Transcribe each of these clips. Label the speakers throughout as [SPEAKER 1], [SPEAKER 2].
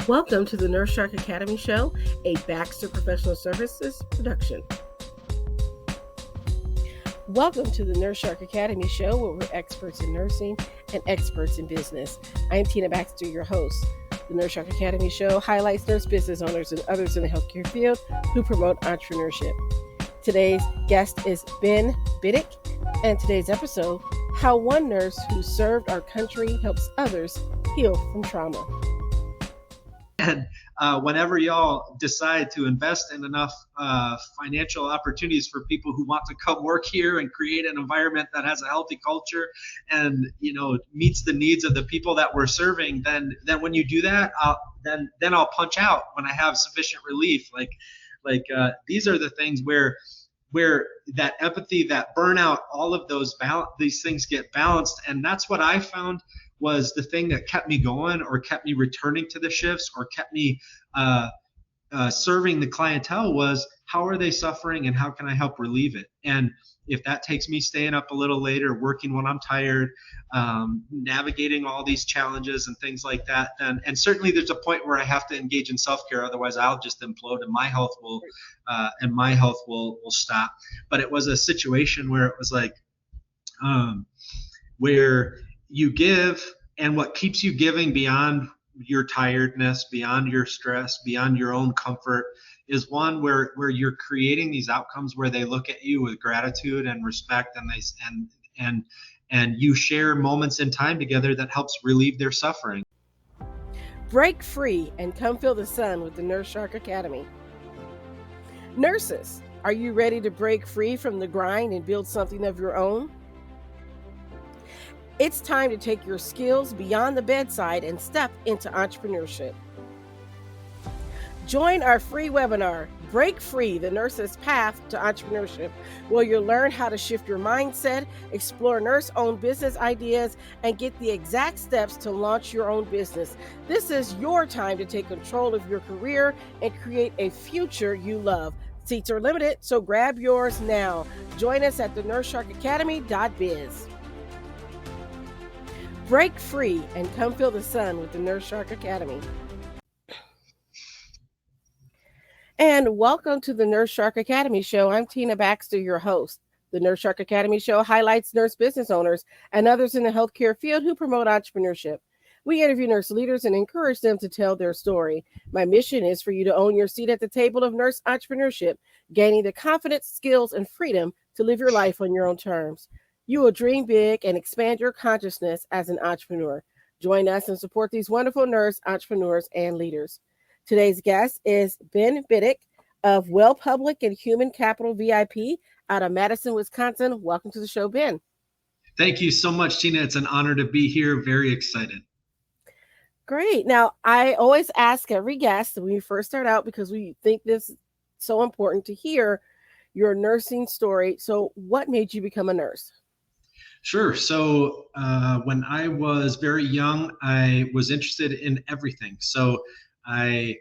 [SPEAKER 1] Welcome to the Nurse Shark Academy Show, a Baxter Professional Services production. Welcome to the Nurse Shark Academy Show, where we're experts in nursing and experts in business. I am Tina Baxter, your host. The Nurse Shark Academy Show highlights nurse business owners and others in the healthcare field who promote entrepreneurship. Today's guest is Ben Biddick, and today's episode, How One Nurse Who Served Our Country Helps Others Heal from Trauma.
[SPEAKER 2] And whenever y'all decide to invest in enough financial opportunities for people who want to come work here and create an environment that has a healthy culture and meets the needs of the people that we're serving, then when you do that, then I'll punch out when I have sufficient relief. Like these are the things where that empathy, that burnout, all of these things get balanced, and that's what I found was the thing that kept me going, or kept me returning to the shifts, or kept me serving the clientele, was how are they suffering and how can I help relieve it? And if that takes me staying up a little later, working when I'm tired, navigating all these challenges and things like that, and certainly there's a point where I have to engage in self-care, otherwise I'll just implode and my health will stop. But it was a situation where it was like where you give, and what keeps you giving beyond your tiredness, beyond your stress, beyond your own comfort, is one where you're creating these outcomes where they look at you with gratitude and respect, and you share moments in time together that helps relieve their suffering.
[SPEAKER 1] Break free and come feel the sun with the Nurse Shark Academy. Nurses, are you ready to break free from the grind and build something of your own? It's time to take your skills beyond the bedside and step into entrepreneurship. Join our free webinar, Break Free, the Nurse's Path to Entrepreneurship, where you'll learn how to shift your mindset, explore nurse-owned business ideas, and get the exact steps to launch your own business. This is your time to take control of your career and create a future you love. Seats are limited, so grab yours now. Join us at thenurssharkacademy.biz. Break free and come feel the sun with the Nurse Shark Academy. And welcome to the Nurse Shark Academy Show. I'm Tina Baxter, your host. The Nurse Shark Academy Show highlights nurse business owners and others in the healthcare field who promote entrepreneurship. We interview nurse leaders and encourage them to tell their story. My mission is for you to own your seat at the table of nurse entrepreneurship, gaining the confidence, skills, and freedom to live your life on your own terms. You will dream big and expand your consciousness as an entrepreneur. Join us and support these wonderful nurse entrepreneurs and leaders. Today's guest is Ben Biddick of Well Public and Human Capital VIP out of Madison, Wisconsin. Welcome to the show, Ben.
[SPEAKER 2] Thank you so much, Tina. It's an honor to be here. Very excited.
[SPEAKER 1] Great. Now, I always ask every guest when you first start out, because we think this is so important to hear your nursing story. So what made you become a nurse?
[SPEAKER 2] Sure. So when I was very young, I was interested in everything. So I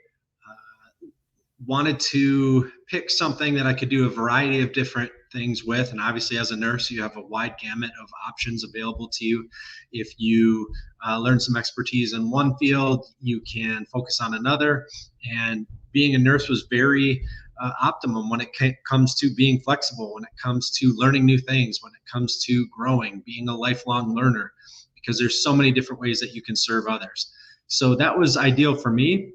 [SPEAKER 2] wanted to pick something that I could do a variety of different things with. And obviously, as a nurse, you have a wide gamut of options available to you. If you learn some expertise in one field, you can focus on another. And being a nurse was very optimum when it comes to being flexible, when it comes to learning new things, when it comes to growing, being a lifelong learner, because there's so many different ways that you can serve others. So that was ideal for me.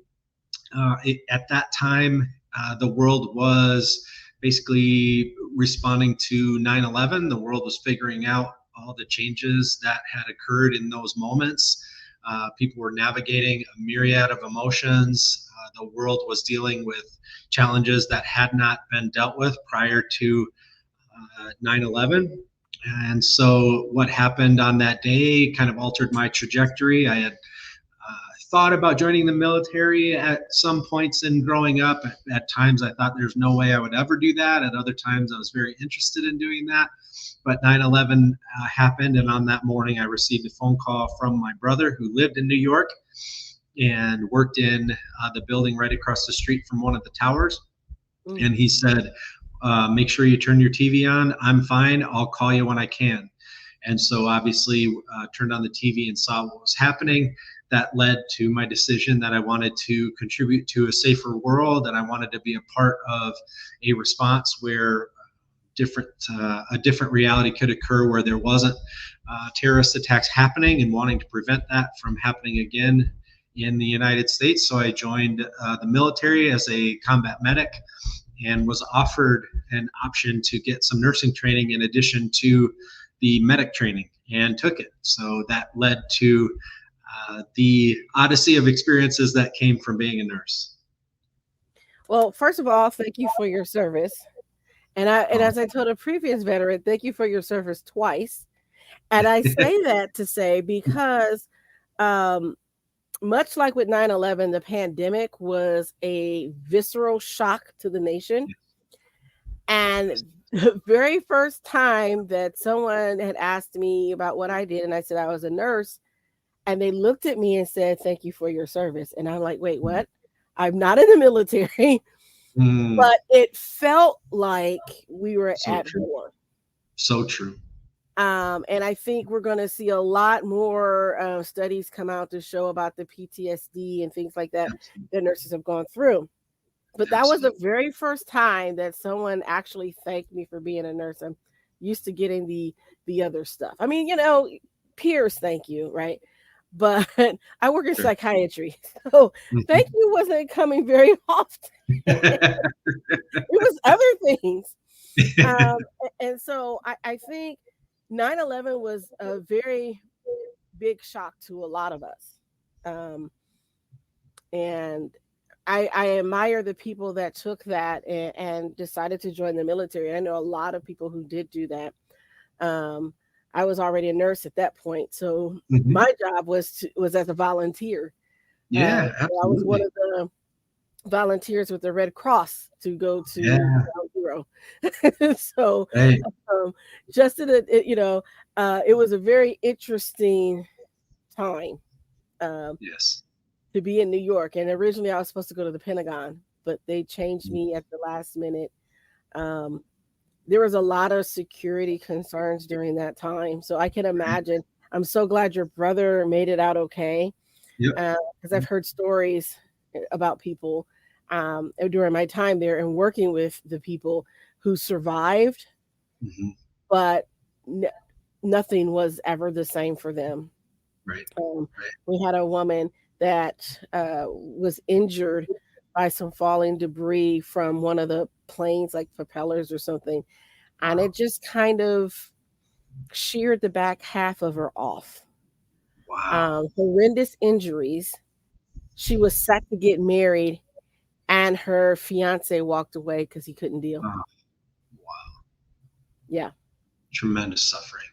[SPEAKER 2] At that time, the world was basically responding to 9/11. The world was figuring out all the changes that had occurred in those moments. People were navigating a myriad of emotions. The world was dealing with challenges that had not been dealt with prior to 9/11. And so what happened on that day kind of altered my trajectory. I had thought about joining the military at some points in growing up. At times I thought there's no way I would ever do that. At other times I was very interested in doing that. But 9/11 happened, and on that morning I received a phone call from my brother, who lived in New York and worked in the building right across the street from one of the towers. And he said, make sure you turn your TV on. I'm fine. I'll call you when I can. And so obviously turned on the TV and saw what was happening. that led to my decision that I wanted to contribute to a safer world, and I wanted to be a part of a response where a different reality could occur, where there wasn't terrorist attacks happening, and wanting to prevent that from happening again in the United States. So I joined the military as a combat medic, and was offered an option to get some nursing training in addition to the medic training, and took it. So that led to the odyssey of experiences that came from being a nurse.
[SPEAKER 1] Well, first of all, thank you for your service. And as I told a previous veteran, thank you for your service twice. And I say that to say because much like with 9/11, the pandemic was a visceral shock to the nation. And the very first time that someone had asked me about what I did, and I said I was a nurse, and they looked at me and said, "Thank you for your service." And I'm like, wait, what? I'm not in the military, but it felt like we were
[SPEAKER 2] So
[SPEAKER 1] at
[SPEAKER 2] true.
[SPEAKER 1] war.
[SPEAKER 2] So true.
[SPEAKER 1] And I think we're going to see a lot more studies come out to show about the PTSD and things like that that nurses have gone through. But that was the very first time that someone actually thanked me for being a nurse. I'm used to getting the other stuff. I mean, peers thank you, right? But I work in psychiatry, so thank you wasn't coming very often. It was other things. And so I think 9/11 was a very big shock to a lot of us. And I admire the people that took that and decided to join the military. I know a lot of people who did do that. I was already a nurse at that point, so my job was as a volunteer.
[SPEAKER 2] Yeah, absolutely.
[SPEAKER 1] I was one of the volunteers with the Red Cross to go to Ground Zero. So just in it was a very interesting time.
[SPEAKER 2] Yes.
[SPEAKER 1] To be in New York. And originally I was supposed to go to the Pentagon, but they changed me at the last minute. There was a lot of security concerns during that time. So I can imagine. I'm so glad your brother made it out okay. Because I've heard stories about people during my time there and working with the people who survived, but nothing was ever the same for them. We had a woman that was injured by some falling debris from one of the planes, like propellers or something. And it just kind of sheared the back half of her off. Horrendous injuries. She was set to get married, and her fiance walked away because he couldn't deal. Yeah.
[SPEAKER 2] Tremendous suffering.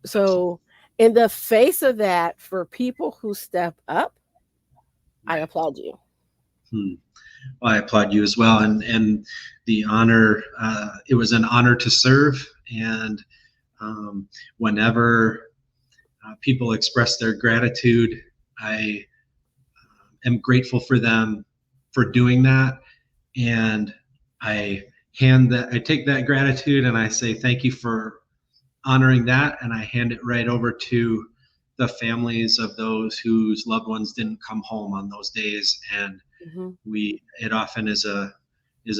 [SPEAKER 1] So in the face of that, for people who step up, I applaud you.
[SPEAKER 2] Well, I applaud you as well. And the honor, it was an honor to serve. And whenever people express their gratitude, I am grateful for them for doing that. And I take that gratitude and I say, thank you for honoring that. And I hand it right over to the families of those whose loved ones didn't come home on those days. And it often is a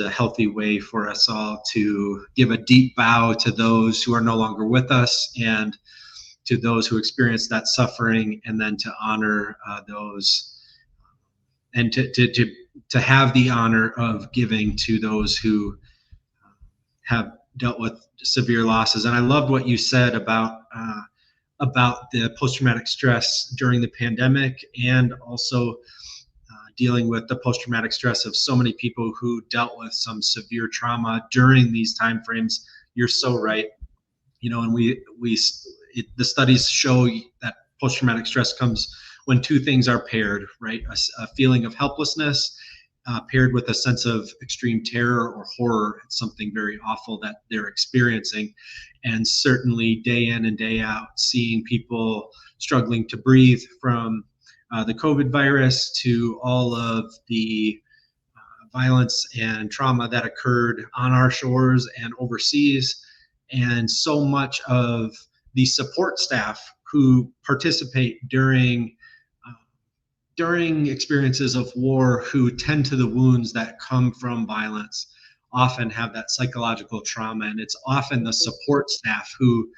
[SPEAKER 2] healthy way for us all to give a deep bow to those who are no longer with us and to those who experienced that suffering, and then to honor those and to have the honor of giving to those who have dealt with severe losses. And I loved what you said about the post-traumatic stress during the pandemic, and also dealing with the post-traumatic stress of so many people who dealt with some severe trauma during these time frames. You're so right. And the studies show that post-traumatic stress comes when two things are paired, right? A feeling of helplessness paired with a sense of extreme terror or horror. It's something very awful that they're experiencing. And certainly day in and day out, seeing people struggling to breathe from the COVID virus to all of the violence and trauma that occurred on our shores and overseas, and so much of the support staff who participate during during experiences of war who tend to the wounds that come from violence often have that psychological trauma, and it's often the support staff who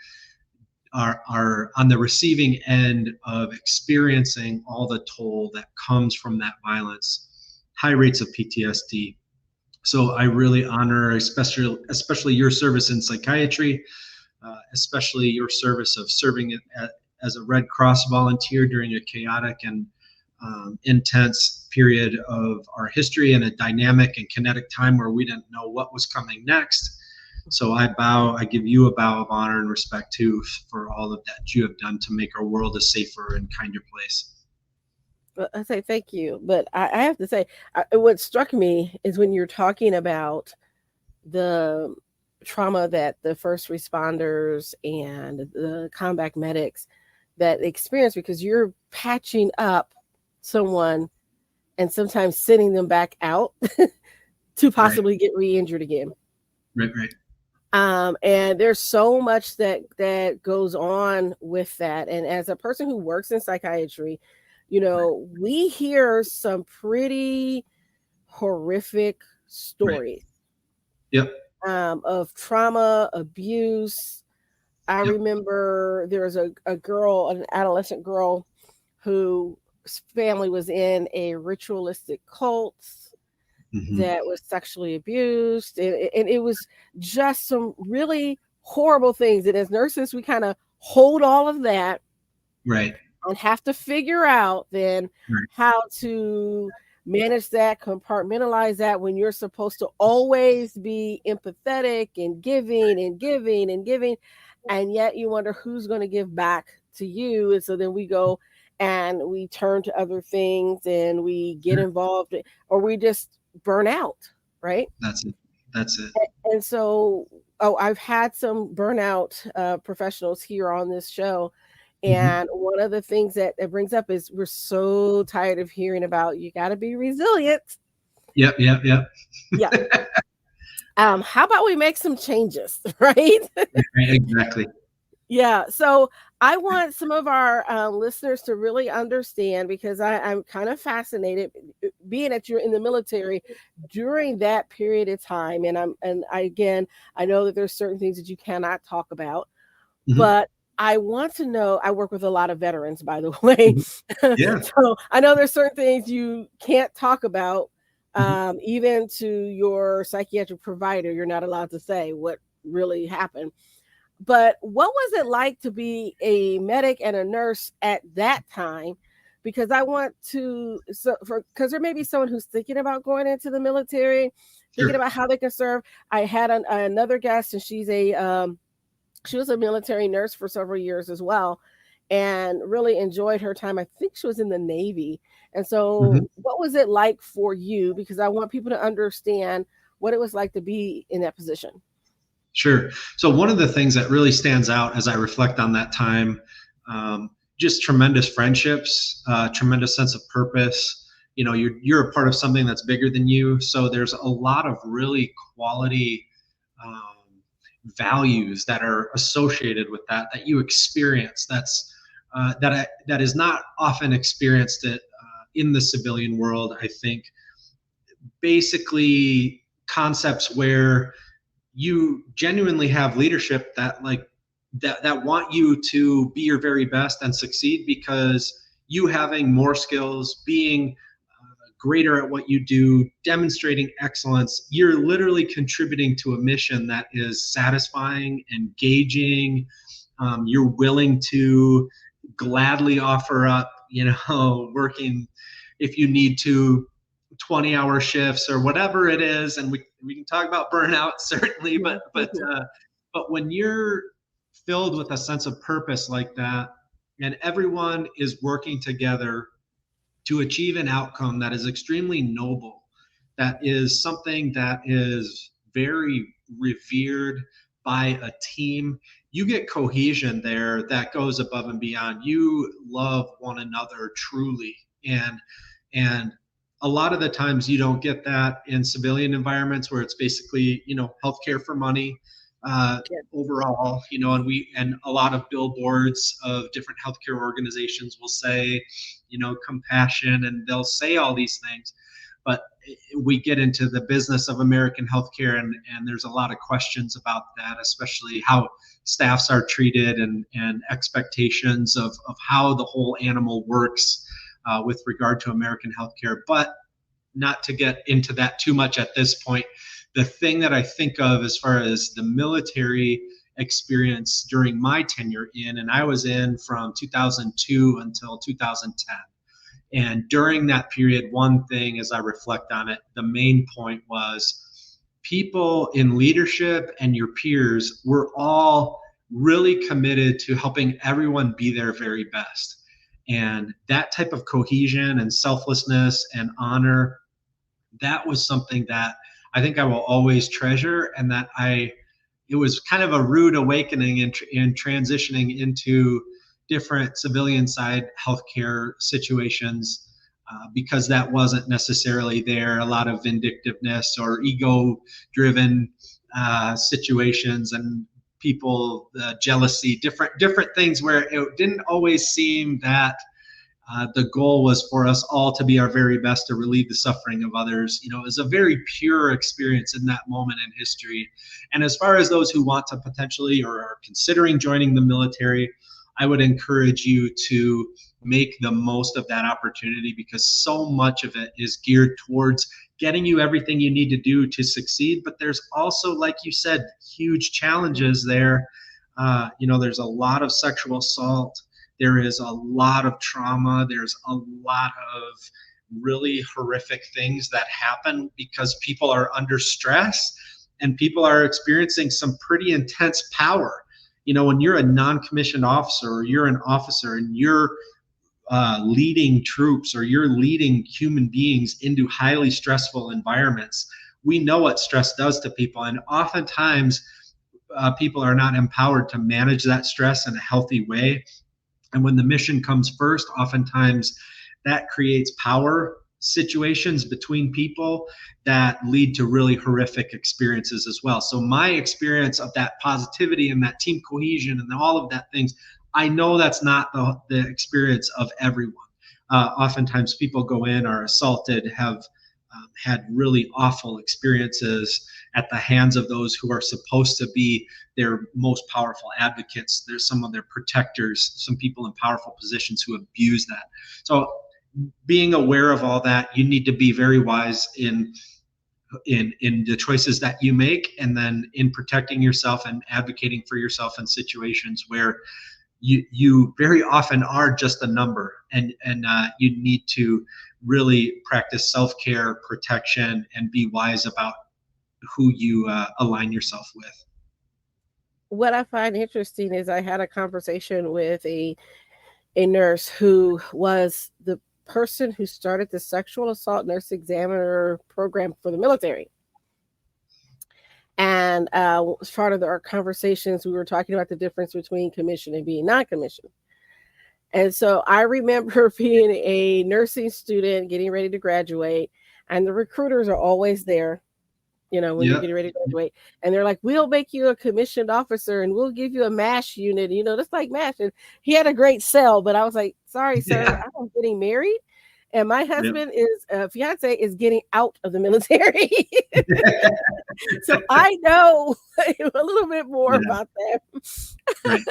[SPEAKER 2] are on the receiving end of experiencing all the toll that comes from that violence, high rates of PTSD. So I really honor, especially your service in psychiatry, especially your service of serving as a Red Cross volunteer during a chaotic and intense period of our history, and a dynamic and kinetic time where we didn't know what was coming next. So I give you a bow of honor and respect too for all of that you have done to make our world a safer and kinder place.
[SPEAKER 1] Well, I say thank you, but I have to say, what struck me is when you're talking about the trauma that the first responders and the combat medics that experience, because you're patching up someone and sometimes sending them back out to possibly get re-injured again.
[SPEAKER 2] Right.
[SPEAKER 1] And there's so much that goes on with that. And as a person who works in psychiatry, we hear some pretty horrific stories.
[SPEAKER 2] Yep.
[SPEAKER 1] Of trauma, abuse. I remember there was a girl, an adolescent girl, whose family was in a ritualistic cult that was sexually abused. And it was just some really horrible things. And as nurses, we kind of hold all of that.
[SPEAKER 2] Right.
[SPEAKER 1] And have to figure out then how to manage that, compartmentalize that, when you're supposed to always be empathetic and giving and giving and giving. And yet you wonder who's going to give back to you. And so then we go and we turn to other things and we get involved, or we just burn out. Right.
[SPEAKER 2] That's it.
[SPEAKER 1] And so, I've had some burnout professionals here on this show. And one of the things that it brings up is we're so tired of hearing about you got to be resilient.
[SPEAKER 2] Yep.
[SPEAKER 1] Yeah. How about we make some changes, right?
[SPEAKER 2] Exactly.
[SPEAKER 1] Yeah. So I want some of our listeners to really understand, because I'm kind of fascinated being that you're in the military during that period of time. And I know that there's certain things that you cannot talk about, but I want to know, I work with a lot of veterans, by the way.
[SPEAKER 2] Yeah.
[SPEAKER 1] So I know there's certain things you can't talk about, even to your psychiatric provider. You're not allowed to say what really happened. But what was it like to be a medic and a nurse at that time? Because I want to, because there may be someone who's thinking about going into the military, thinking about how they can serve. I had another guest, and she was a military nurse for several years as well, and really enjoyed her time. I think she was in the Navy. And so what was it like for you? Because I want people to understand what it was like to be in that position.
[SPEAKER 2] Sure. So one of the things that really stands out as I reflect on that time, just tremendous friendships, tremendous sense of purpose. You're a part of something that's bigger than you. So there's a lot of really quality values that are associated with that you experience. That is not often experienced in the civilian world. I think basically concepts where you genuinely have leadership that want you to be your very best and succeed, because you having more skills, being greater at what you do, demonstrating excellence, you're literally contributing to a mission that is satisfying, engaging. You're willing to gladly offer up, working if you need to 20-hour shifts or whatever it is. And we can talk about burnout certainly, but when you're filled with a sense of purpose like that, and everyone is working together to achieve an outcome that is extremely noble, that is something that is very revered by a team, you get cohesion there that goes above and beyond. You love one another truly. And a lot of the times you don't get that in civilian environments, where it's basically, healthcare for money overall, and a lot of billboards of different healthcare organizations will say, compassion, and they'll say all these things. But we get into the business of American healthcare, and there's a lot of questions about that, especially how staffs are treated, and expectations of how the whole animal works with regard to American healthcare. But not to get into that too much at this point, the thing that I think of as far as the military experience during my tenure and I was in from 2002 until 2010. And during that period, one thing as I reflect on it, the main point was people in leadership and your peers were all really committed to helping everyone be their very best. And that type of cohesion and selflessness and honor, that was something that I think I will always treasure, and that it was kind of a rude awakening in transitioning into different civilian side healthcare situations, because that wasn't necessarily there. A lot of vindictiveness or ego driven situations, and people jealousy, different things where it didn't always seem that the goal was for us all to be our very best to relieve the suffering of others. It was a very pure experience in that moment in history. And as far as those who want to potentially or are considering joining the military, I would encourage you to make the most of that opportunity, because so much of it is geared towards getting you everything you need to do to succeed. But there's also, like you said, huge challenges there. There's a lot of sexual assault. There is a lot of trauma. There's a lot of really horrific things that happen because people are under stress and people are experiencing some pretty intense power. When you're a non-commissioned officer, or you're an officer and you're leading troops, or you're leading human beings into highly stressful environments, we know what stress does to people. And oftentimes people are not empowered to manage that stress in a healthy way. And when the mission comes first, oftentimes that creates power situations between people that lead to really horrific experiences as well. So my experience of that positivity and that team cohesion and all of that things, I know that's not the experience of everyone. Oftentimes people go in, are assaulted, have had really awful experiences at the hands of those who are supposed to be their most powerful advocates. There's some of their protectors, some people in powerful positions who abuse that. So being aware of all that, you need to be very wise in the choices that you make, and then in protecting yourself and advocating for yourself in situations where you very often are just a number, and you need to really practice self-care, protection, and be wise about who you align yourself with.
[SPEAKER 1] What I find interesting is I had a conversation with a nurse who was the person who started the sexual assault nurse examiner program for the military. And as part of our conversations, we were talking about the difference between commissioned and being non-commissioned. And so I remember being a nursing student, getting ready to graduate, and the recruiters are always there, when you're getting ready to graduate. And they're like, we'll make you a commissioned officer and we'll give you a MASH unit, just like MASH. And he had a great sell, but I was like, sorry, sir, I'm getting married. And my husband fiance is getting out of the military. So I know a little bit more about them. Right.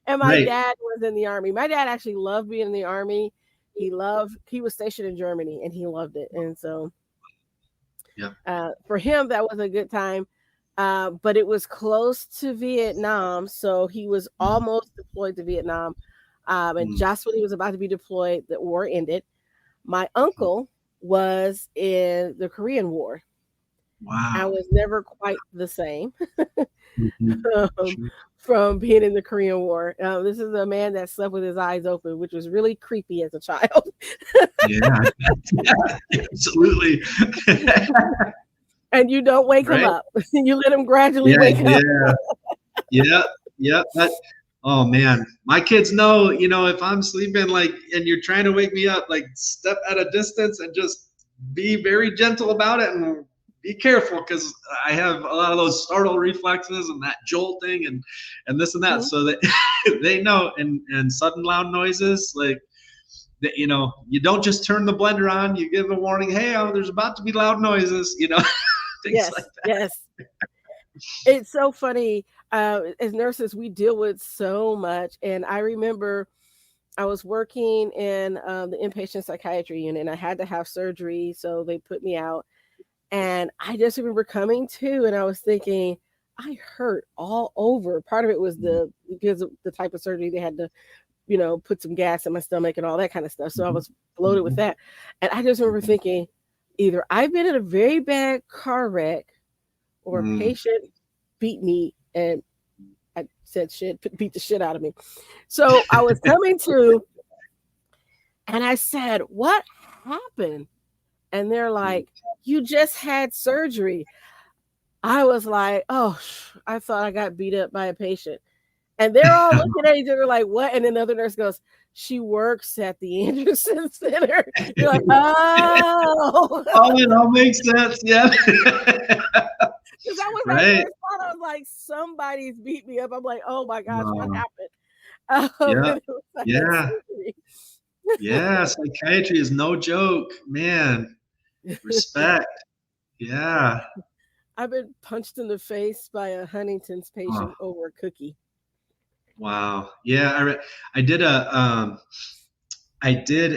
[SPEAKER 1] And my dad was in the Army. My dad actually loved being in the Army. He was stationed in Germany and he loved it. And so for him, that was a good time. But it was close to Vietnam. So he was almost deployed to Vietnam. And just when he was about to be deployed, the war ended. My uncle was in the Korean War.
[SPEAKER 2] Wow.
[SPEAKER 1] I was never quite the same from being in the Korean War. This is a man that slept with his eyes open, which was really creepy as a child.
[SPEAKER 2] Yeah, absolutely.
[SPEAKER 1] And you don't wake him up. You let him gradually wake up.
[SPEAKER 2] Yeah. Oh man, my kids know, if I'm sleeping, and you're trying to wake me up, step at a distance and just be very gentle about it and be careful, because I have a lot of those startle reflexes and that jolting and this and that. So that they know, and sudden loud noises, that, you don't just turn the blender on, you give a warning, hey, there's about to be loud noises, things like
[SPEAKER 1] Yes,
[SPEAKER 2] that.
[SPEAKER 1] yes. It's so funny. As nurses, we deal with so much. And I remember I was working in the inpatient psychiatry unit and I had to have surgery. So they put me out. And I just remember coming to and I was thinking, I hurt all over. Part of it was because of the type of surgery they had to, put some gas in my stomach and all that kind of stuff. So I was bloated with that. And I just remember thinking, either I've been in a very bad car wreck or a patient beat me and I said shit, beat the shit out of me. So I was coming to and I said, what happened? And they're like, you just had surgery. I was like, oh, I thought I got beat up by a patient. And they're all looking at each other like, what? And then the other nurse goes, she works at the Anderson Center. You're like, oh.
[SPEAKER 2] It all makes sense. Yeah.
[SPEAKER 1] Because that was my
[SPEAKER 2] right.
[SPEAKER 1] first thought. I was like, somebody's beat me up. I'm like, oh my gosh, what happened?
[SPEAKER 2] Yeah. Yeah. Psychiatry is no joke, man. Respect. Yeah.
[SPEAKER 1] I've been punched in the face by a Huntington's patient over a cookie.
[SPEAKER 2] Wow. Yeah. I did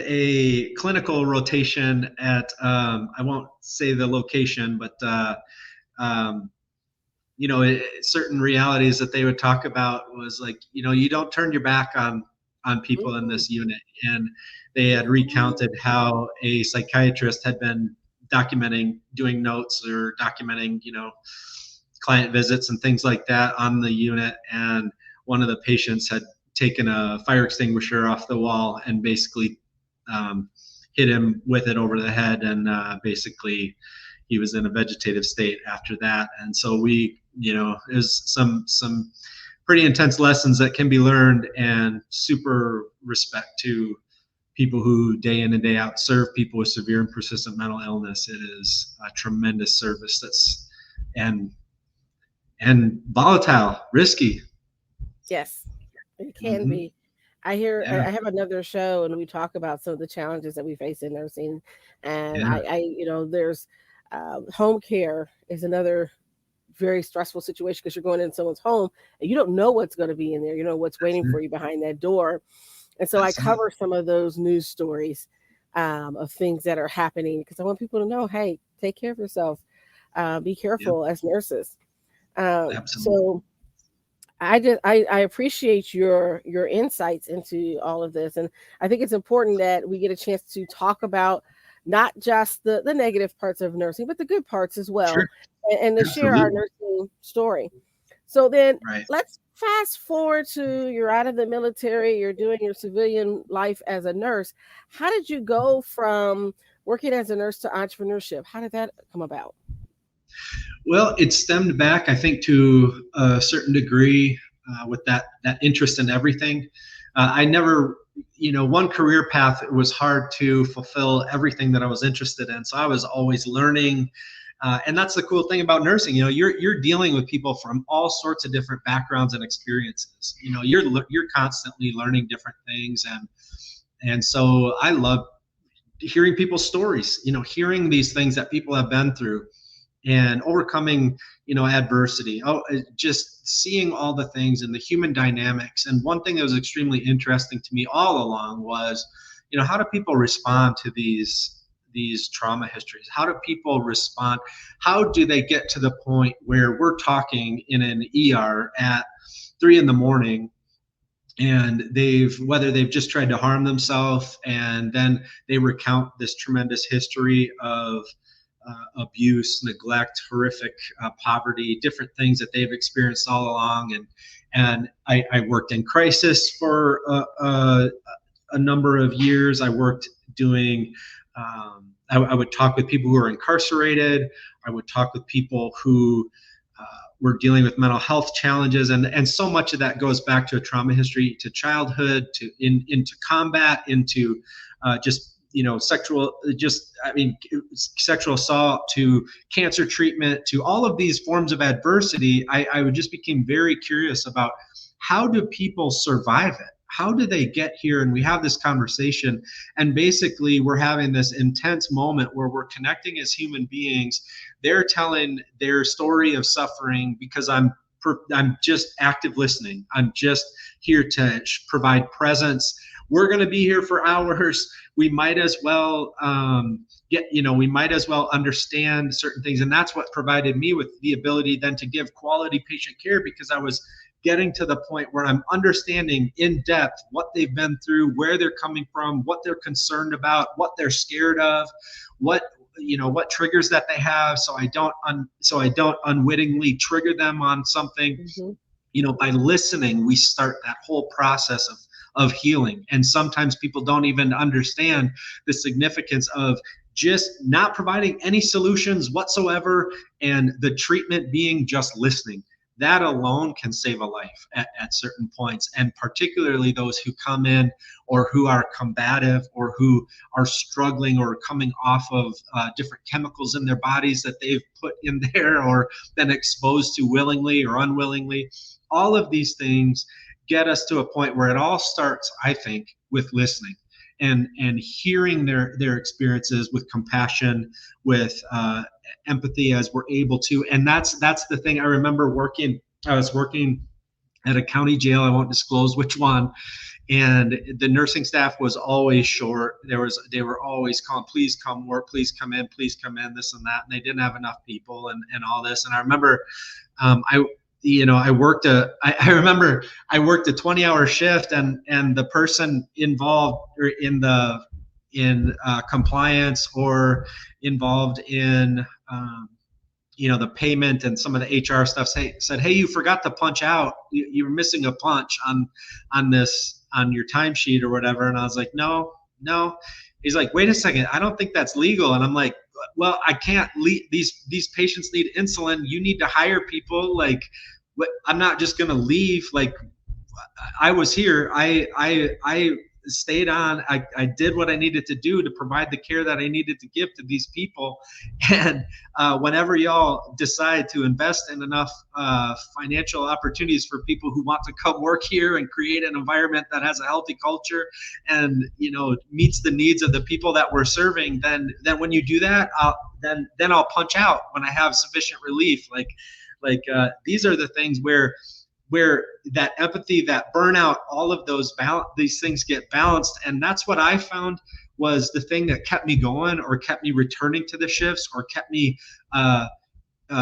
[SPEAKER 2] a clinical rotation at, I won't say the location, but, certain realities that they would talk about was like, you don't turn your back on people in this unit. And they had recounted how a psychiatrist had been doing notes or documenting, client visits and things like that on the unit. And one of the patients had taken a fire extinguisher off the wall and basically hit him with it over the head. And basically he was in a vegetative state after that. And so there's some pretty intense lessons that can be learned, and super respect to people who day in and day out serve people with severe and persistent mental illness. It is a tremendous service and volatile, risky.
[SPEAKER 1] Yes, it can be. I have another show and we talk about some of the challenges that we face in nursing. And there's home care is another very stressful situation because you're going in someone's home and you don't know what's going to be in there, what's waiting for you behind that door. And so I cover some of those news stories of things that are happening because I want people to know, hey, take care of yourself. Be careful as nurses. So I appreciate your insights into all of this. And I think it's important that we get a chance to talk about not just the negative parts of nursing, but the good parts as well, and to share our nursing story. So then let's fast forward to you're out of the military, you're doing your civilian life as a nurse. How did you go from working as a nurse to entrepreneurship? How did that come about?
[SPEAKER 2] Well, it stemmed back, I think, to a certain degree with that interest in everything. I never, one career path, it was hard to fulfill everything that I was interested in. So I was always learning. And that's the cool thing about nursing. You're dealing with people from all sorts of different backgrounds and experiences. You're constantly learning different things. And so I love hearing people's stories, hearing these things that people have been through and overcoming, adversity. Just seeing all the things and the human dynamics. And one thing that was extremely interesting to me all along was, how do people respond to these trauma histories? How do people respond? How do they get to the point where we're talking in an ER at 3 a.m. and whether they've just tried to harm themselves and then they recount this tremendous history of abuse, neglect, horrific poverty, different things that they've experienced all along. And I worked in crisis for a number of years. I worked doing, I would talk with people who are incarcerated. I would talk with people who were dealing with mental health challenges. And so much of that goes back to a trauma history, to childhood, into combat, into sexual assault, to cancer treatment, to all of these forms of adversity. I would just became very curious about how do people survive it? how do they get here? And we have this conversation, and basically we're having this intense moment where we're connecting as human beings. They're telling their story of suffering because I'm just active listening. I'm just here to provide presence. We're going to be here for hours. We might as well we might as well understand certain things. And that's what provided me with the ability then to give quality patient care, because I was getting to the point where I'm understanding in depth what they've been through, where they're coming from, what they're concerned about, what they're scared of, what triggers that they have, so I don't unwittingly trigger them on something. By listening, we start that whole process of healing. And sometimes people don't even understand the significance of just not providing any solutions whatsoever, and the treatment being just listening. That alone can save a life at certain points, and particularly those who come in or who are combative or who are struggling or coming off of different chemicals in their bodies that they've put in there or been exposed to willingly or unwillingly. All of these things get us to a point where it all starts, I think, with listening and hearing their experiences with compassion, with empathy as we're able to. And that's the thing. I remember I was working at a county jail. I won't disclose which one. And the nursing staff was always short. They were always calling, please come work, please come in, this and that. And they didn't have enough people and all this. And I remember I worked a 20-hour shift, and the person involved or in compliance or involved in the payment and some of the HR stuff said, hey, you forgot to punch out. You were missing a punch on your timesheet or whatever. And I was like, no. He's like, wait a second, I don't think that's legal. And I'm like, well, I can't leave. These patients need insulin. You need to hire people. Like, I'm not just going to leave. Like, I was here. I stayed on. I did what I needed to do to provide the care that I needed to give to these people. And whenever y'all decide to invest in enough financial opportunities for people who want to come work here and create an environment that has a healthy culture and meets the needs of the people that we're serving, then when you do that, then I'll punch out when I have sufficient relief. These are the things where that empathy, that burnout, all of these things get balanced. And that's what I found was the thing that kept me going, or kept me returning to the shifts, or kept me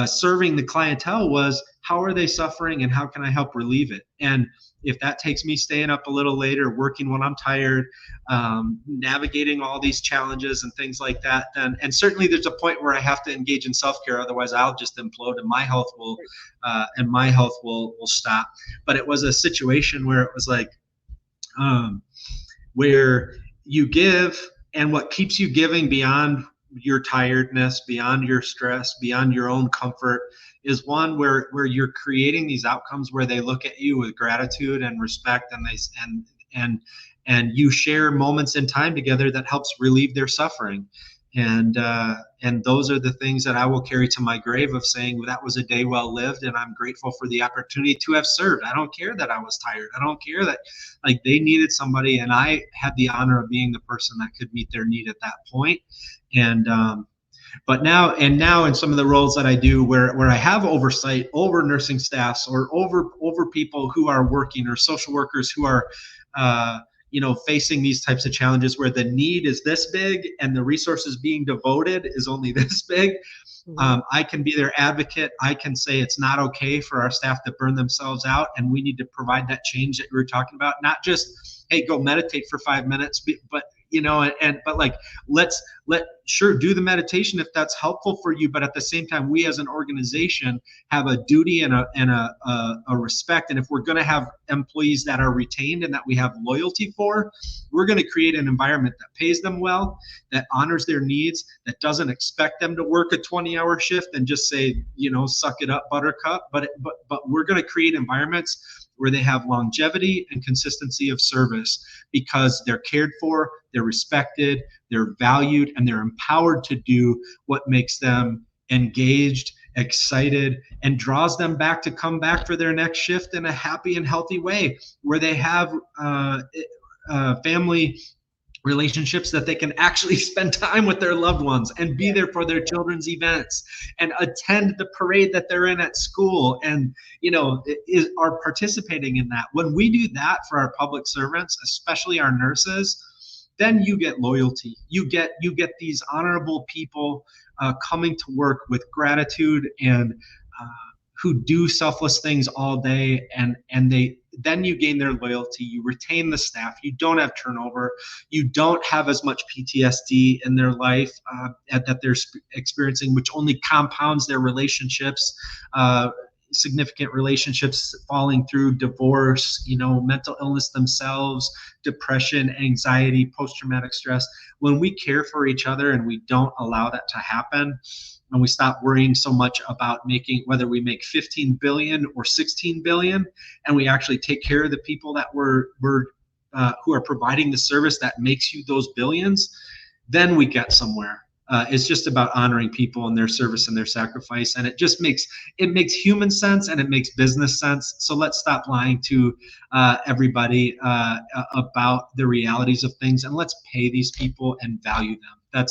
[SPEAKER 2] serving the clientele, was how are they suffering and how can I help relieve it? And if that takes me staying up a little later, working when I'm tired, navigating all these challenges and things like that, then, and certainly there's a point where I have to engage in self-care, otherwise I'll just implode and my health will stop. But it was a situation where it was like, where you give, and what keeps you giving beyond your tiredness, beyond your stress, beyond your own comfort, is one where you're creating these outcomes where they look at you with gratitude and respect, and you share moments in time together that helps relieve their suffering. And those are the things that I will carry to my grave, of saying that was a day well lived, and I'm grateful for the opportunity to have served. I don't care that I was tired. I don't care that they needed somebody, and I had the honor of being the person that could meet their need at that point. And but now in some of the roles that I do, where I have oversight over nursing staffs or over people who are working, or social workers who are facing these types of challenges where the need is this big and the resources being devoted is only this big. I can be their advocate. I can say it's not okay for our staff to burn themselves out, and we need to provide that change that you were talking about. Not just, hey, go meditate for 5 minutes, but let's sure do the meditation if that's helpful for you. But at the same time, we as an organization have a duty and a respect. And if we're going to have employees that are retained and that we have loyalty for, we're going to create an environment that pays them well, that honors their needs, that doesn't expect them to work a 20-hour shift and just say, suck it up, buttercup. But we're going to create environments where they have longevity and consistency of service, because they're cared for, they're respected, they're valued, and they're empowered to do what makes them engaged excited, and draws them back to come back for their next shift in a happy and healthy way, where they have family relationships that they can actually spend time with their loved ones and be there for their children's events and attend the parade that they're in at school, and are participating in that. When we do that for our public servants, especially our nurses, then you get loyalty. You get these honorable people coming to work with gratitude and who do selfless things all day, and then you gain their loyalty. You retain the staff. You don't have turnover. You don't have as much PTSD in their life that they're experiencing, which only compounds their relationships. Significant relationships falling through, divorce, mental illness themselves, depression, anxiety, post-traumatic stress. When we care for each other and we don't allow that to happen, and we stop worrying so much about whether we make 15 billion or 16 billion, and we actually take care of the people that who are providing the service that makes you those billions, then we get somewhere. It's just about honoring people and their service and their sacrifice, and it makes human sense and it makes business sense. So let's stop lying to everybody about the realities of things, and let's pay these people and value them.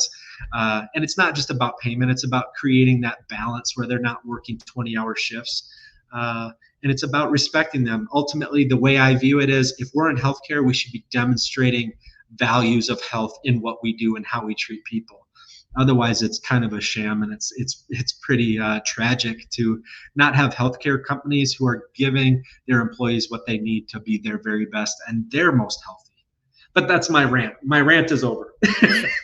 [SPEAKER 2] And it's not just about payment; it's about creating that balance where they're not working 20-hour shifts, and it's about respecting them. Ultimately, the way I view it is, if we're in healthcare, we should be demonstrating values of health in what we do and how we treat people. Otherwise, it's kind of a sham, and it's pretty tragic to not have healthcare companies who are giving their employees what they need to be their very best and their most healthy. But that's my rant. My rant is over.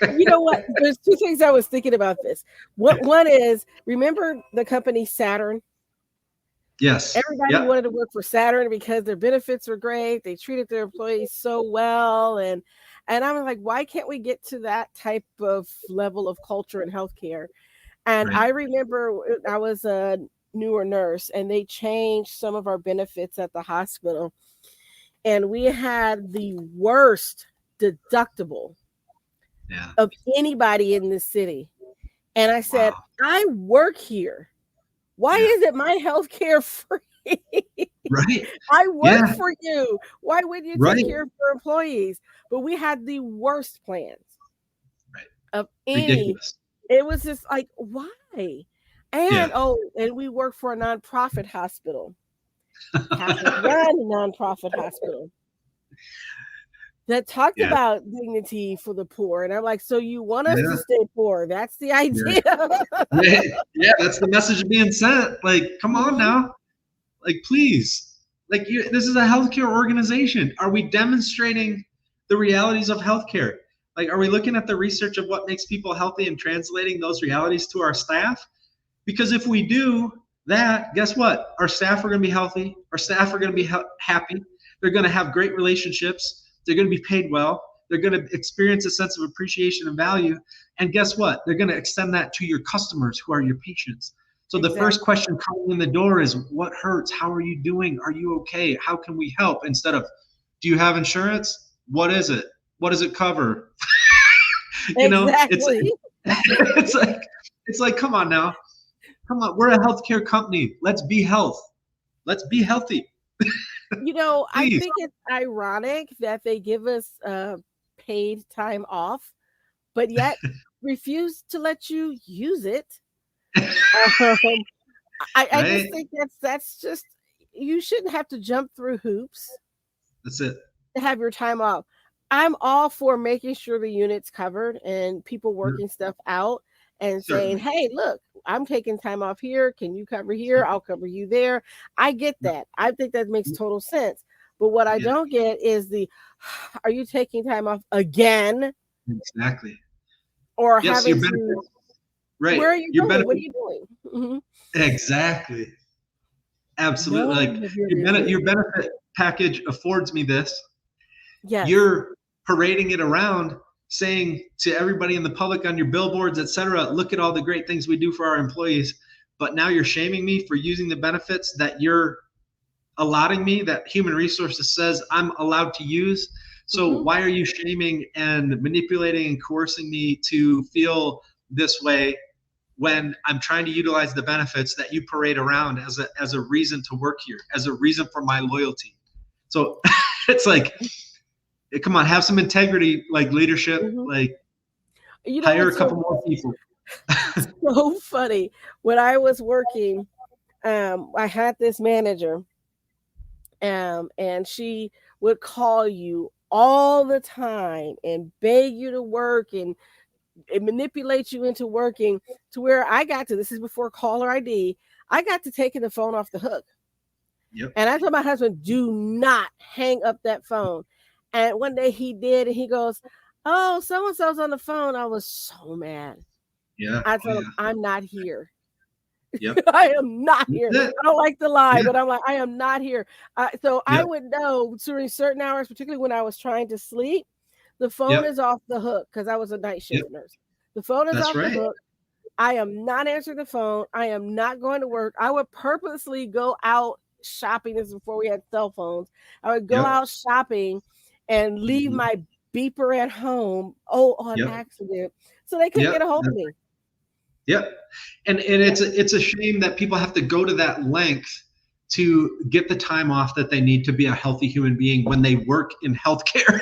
[SPEAKER 1] You know what? There's two things I was thinking about this. One is, remember the company Saturn?
[SPEAKER 2] Yes.
[SPEAKER 1] Everybody wanted to work for Saturn because their benefits were great. They treated their employees so well. And I was like, why can't we get to that type of level of culture in healthcare? And
[SPEAKER 2] Right.
[SPEAKER 1] I remember I was a newer nurse, and they changed some of our benefits at the hospital. And we had the worst deductible of anybody in this city. And I said,
[SPEAKER 2] Wow.
[SPEAKER 1] I work here. Why isn't my healthcare free?
[SPEAKER 2] Right.
[SPEAKER 1] I work for you. Why wouldn't you
[SPEAKER 2] Right.
[SPEAKER 1] take care of your employees? But we had the worst plans of any.
[SPEAKER 2] Ridiculous.
[SPEAKER 1] It was just like, why? And and we work for a nonprofit hospital. Catholic run nonprofit hospital that talked about dignity for the poor. And I'm like, so you want us to stay poor? That's the idea.
[SPEAKER 2] Yeah, that's the message being sent. Like, come on now. Like, please. Like, this is a healthcare organization. Are we demonstrating the realities of healthcare? Like, are we looking at the research of what makes people healthy and translating those realities to our staff? Because if we do that, guess what? Our staff are going to be healthy. Our staff are going to be happy. They're going to have great relationships. They're going to be paid well. They're going to experience a sense of appreciation and value. And guess what? They're going to extend that to your customers, who are your patients. So the first question coming in the door is, what hurts? How are you doing? Are you okay? How can we help? Instead of, do you have insurance? What is it? What does it cover? It's like, come on now. Come on, we're a healthcare company. Let's be Let's be healthy.
[SPEAKER 1] I think it's ironic that they give us paid time off, but yet refuse to let you use it. I just think that's just, you shouldn't have to jump through hoops.
[SPEAKER 2] That's it.
[SPEAKER 1] To have your time off. I'm all for making sure the unit's covered and people working stuff out and saying, hey, look, I'm taking time off here. Can you cover here? I'll cover you there. I get that. I think that makes total sense. But what I don't get is are you taking time off again?
[SPEAKER 2] Exactly.
[SPEAKER 1] Or having to,
[SPEAKER 2] right.
[SPEAKER 1] Where are you going? What are you doing? Mm-hmm.
[SPEAKER 2] Exactly. Absolutely. Like, your benefit package affords me this.
[SPEAKER 1] Yes.
[SPEAKER 2] You're parading it around, saying to everybody in the public on your billboards, etc., look at all the great things we do for our employees. But now you're shaming me for using the benefits that you're allotting me, that human resources says I'm allowed to use. So why are you shaming and manipulating and coercing me to feel this way when I'm trying to utilize the benefits that you parade around as a reason to work here, as a reason for my loyalty. So it's like, come on, have some integrity, like leadership,
[SPEAKER 1] Mhm.
[SPEAKER 2] like
[SPEAKER 1] You know
[SPEAKER 2] hire a
[SPEAKER 1] what's
[SPEAKER 2] couple
[SPEAKER 1] so
[SPEAKER 2] more people.
[SPEAKER 1] so funny? When I was working, I had this manager, and she would call you all the time and beg you to work and manipulate you into working, to where I got to, this is before caller ID, I got to taking the phone off the hook.
[SPEAKER 2] Yep.
[SPEAKER 1] And I told my husband, do not hang up that phone. And one day he did, and he goes, oh, so and so's on the phone. I was so mad.
[SPEAKER 2] Yeah.
[SPEAKER 1] I
[SPEAKER 2] Oh,
[SPEAKER 1] told him,
[SPEAKER 2] yeah.
[SPEAKER 1] I'm not here.
[SPEAKER 2] Yep.
[SPEAKER 1] I am not here.
[SPEAKER 2] That's it.
[SPEAKER 1] I don't like to lie,
[SPEAKER 2] Yeah.
[SPEAKER 1] but I'm like, I am not here. So I
[SPEAKER 2] Yep.
[SPEAKER 1] would know during certain hours, particularly when I was trying to sleep, the phone
[SPEAKER 2] Yep.
[SPEAKER 1] is off the hook, because I was a night
[SPEAKER 2] Yep.
[SPEAKER 1] shift nurse. The phone is
[SPEAKER 2] That's
[SPEAKER 1] off the
[SPEAKER 2] right.
[SPEAKER 1] hook. I am not answering the phone. I am not going to work. I would purposely go out shopping. This is before we had cell phones. I would go
[SPEAKER 2] Yep.
[SPEAKER 1] out shopping and leave
[SPEAKER 2] Mhm.
[SPEAKER 1] my beeper at home, on
[SPEAKER 2] Yep.
[SPEAKER 1] accident, so they couldn't
[SPEAKER 2] Yep.
[SPEAKER 1] get a hold of me.
[SPEAKER 2] Yep. And
[SPEAKER 1] Yeah,
[SPEAKER 2] it's a shame that people have to go to that length to get the time off that they need to be a healthy human being when they work in healthcare.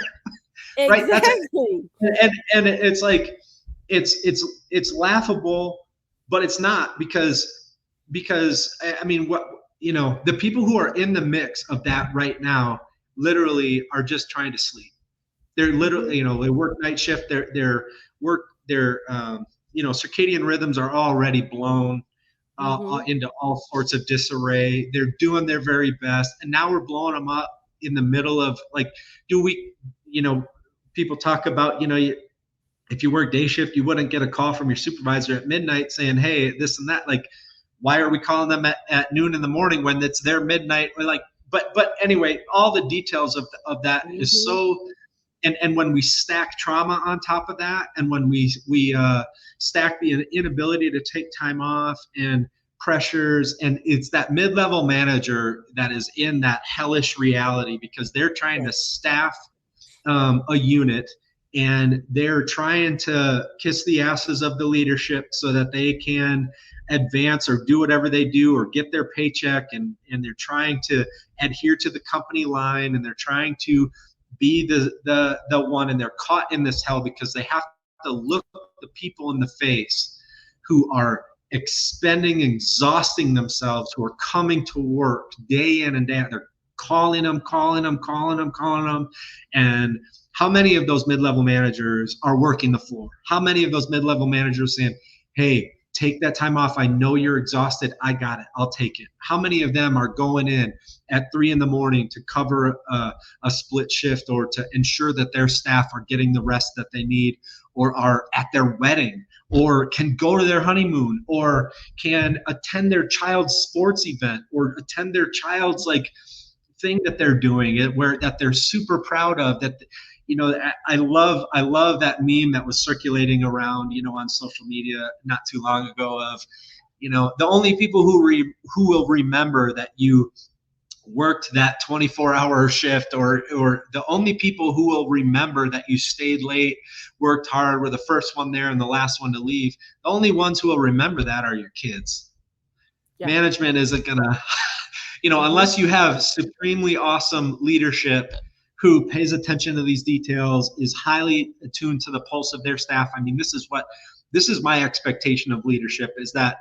[SPEAKER 2] Right? That's
[SPEAKER 1] exactly.
[SPEAKER 2] and it's like it's laughable, but it's not, because I mean, what, the people who are in the mix of that right now literally are just trying to sleep. They're literally,
[SPEAKER 1] Hmm.
[SPEAKER 2] they work night shift. Their circadian rhythms are already blown
[SPEAKER 1] Hmm.
[SPEAKER 2] into all sorts of disarray. They're doing their very best, and now we're blowing them up in the middle of, like, do we, you know, people talk about, if you work day shift, you wouldn't get a call from your supervisor at midnight saying, hey, this and that. Like, why are we calling them at noon in the morning when it's their midnight? Or like, but anyway, all the details of that is
[SPEAKER 1] Hmm.
[SPEAKER 2] so, and when we stack trauma on top of that, and when we stack the inability to take time off and pressures, and it's that mid-level manager that is in that hellish reality because they're trying
[SPEAKER 1] Yeah.
[SPEAKER 2] to staff a unit, and they're trying to kiss the asses of the leadership so that they can advance or do whatever they do or get their paycheck, and they're trying to adhere to the company line, and they're trying to be the one, and they're caught in this hell because they have to look the people in the face who are expending, exhausting themselves, who are coming to work day in and day out. They're calling them. And how many of those mid-level managers are working the floor? How many of those mid-level managers saying, hey, take that time off. I know you're exhausted. I got it. I'll take it. How many of them are going in at 3 a.m. to cover a split shift, or to ensure that their staff are getting the rest that they need, or are at their wedding, or can go to their honeymoon, or can attend their child's sports event, or attend their child's thing that they're doing, where that they're super proud of, that I love that meme that was circulating around on social media not too long ago of the only people who will remember that you worked that 24-hour shift, or the only people who will remember that you stayed late, worked hard, were the first one there and the last one to leave. The only ones who will remember that are your kids.
[SPEAKER 1] Yeah.
[SPEAKER 2] Management isn't gonna
[SPEAKER 1] Hmm.
[SPEAKER 2] unless you have supremely awesome leadership who pays attention to these details, is highly attuned to the pulse of their staff. I mean, this is my expectation of leadership, is that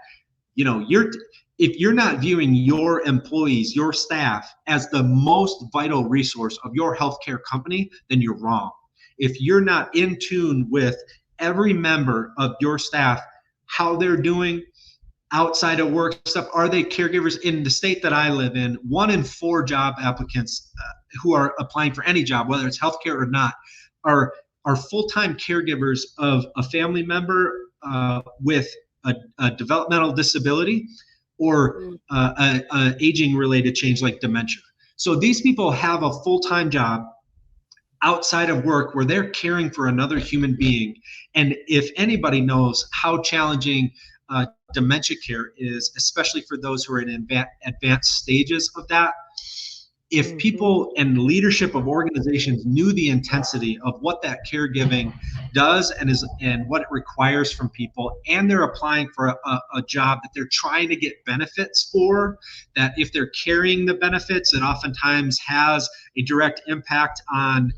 [SPEAKER 2] if you're not viewing your employees, your staff, as the most vital resource of your healthcare company, then you're wrong. If you're not in tune with every member of your staff, how they're doing outside of work stuff, are they caregivers? In the state that I live in, 1 in 4 job applicants who are applying for any job, whether it's healthcare or not, are full-time caregivers of a family member with a developmental disability, or a aging related change like dementia. So these people have a full-time job outside of work where they're caring for another human being. And if anybody knows how challenging dementia care is, especially for those who are in advanced stages of that, if
[SPEAKER 1] Mm-hmm.
[SPEAKER 2] people and leadership of organizations knew the intensity of what that caregiving does and what it requires from people, and they're applying for a job that they're trying to get benefits for, that if they're carrying the benefits, it oftentimes has a direct impact on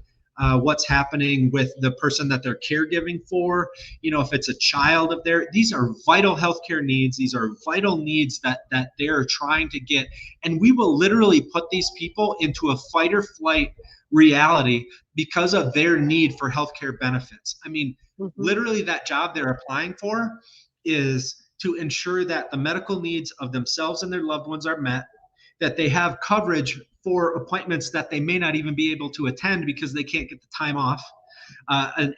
[SPEAKER 2] what's happening with the person that they're caregiving for. If it's a child of theirs, these are vital healthcare needs. These are vital needs that they're trying to get. And we will literally put these people into a fight or flight reality because of their need for healthcare benefits. I mean,
[SPEAKER 1] Mm-hmm.
[SPEAKER 2] literally that job they're applying for is to ensure that the medical needs of themselves and their loved ones are met, that they have coverage for appointments that they may not even be able to attend because they can't get the time off.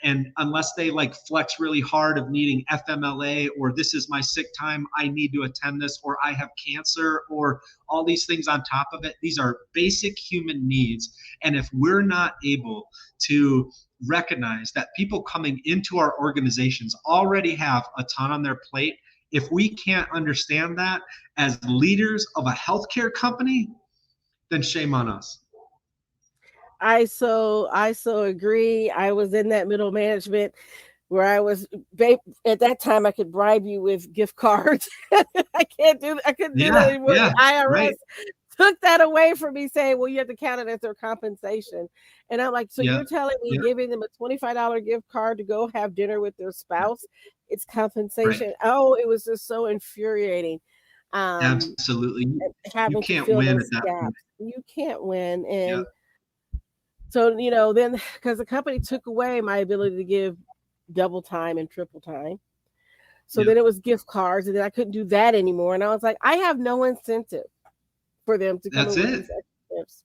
[SPEAKER 2] And unless they like flex really hard of needing FMLA, or this is my sick time, I need to attend this, or I have cancer, or all these things on top of it. These are basic human needs. And if we're not able to recognize that people coming into our organizations already have a ton on their plate, if we can't understand that as leaders of a healthcare company, then shame on us.
[SPEAKER 1] I so agree. I was in that middle management where at that time I could bribe you with gift cards. I couldn't do that
[SPEAKER 2] Yeah,
[SPEAKER 1] anymore. The
[SPEAKER 2] yeah,
[SPEAKER 1] IRS
[SPEAKER 2] right.
[SPEAKER 1] took that away from me, saying, well, you have to count it as their compensation. And I'm like, so
[SPEAKER 2] Yeah,
[SPEAKER 1] you're telling me
[SPEAKER 2] yeah,
[SPEAKER 1] giving them a $25 gift card to go have dinner with their
[SPEAKER 2] yeah,
[SPEAKER 1] spouse, it's
[SPEAKER 2] right.
[SPEAKER 1] compensation? Oh, it was just so infuriating. Um,
[SPEAKER 2] Absolutely. You
[SPEAKER 1] Having to
[SPEAKER 2] can't
[SPEAKER 1] fill
[SPEAKER 2] win at
[SPEAKER 1] those
[SPEAKER 2] that point.
[SPEAKER 1] gaps. You can't win.
[SPEAKER 2] Yeah,
[SPEAKER 1] And so, then because the company took away my ability to give double time and triple time. So
[SPEAKER 2] yeah.
[SPEAKER 1] then it was gift cards, and then I couldn't do that anymore. And I was like, I have no incentive for them to come
[SPEAKER 2] That's
[SPEAKER 1] in with
[SPEAKER 2] it.
[SPEAKER 1] these extra gifts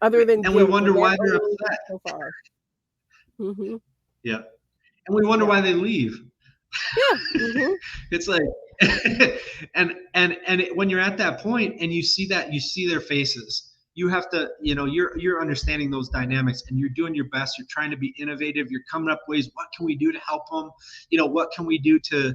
[SPEAKER 1] other than
[SPEAKER 2] And we
[SPEAKER 1] guilt.
[SPEAKER 2] wonder
[SPEAKER 1] And that
[SPEAKER 2] why they're
[SPEAKER 1] only went
[SPEAKER 2] upset.
[SPEAKER 1] so far. Hmm.
[SPEAKER 2] Yeah. And we wonder
[SPEAKER 1] Yeah.
[SPEAKER 2] why they leave.
[SPEAKER 1] Yeah. Hmm.
[SPEAKER 2] It's like when you're at that point and you see that, you see their faces, you have to, you're understanding those dynamics, and you're doing your best. You're trying to be innovative. You're coming up ways. What can we do to help them? What can we do to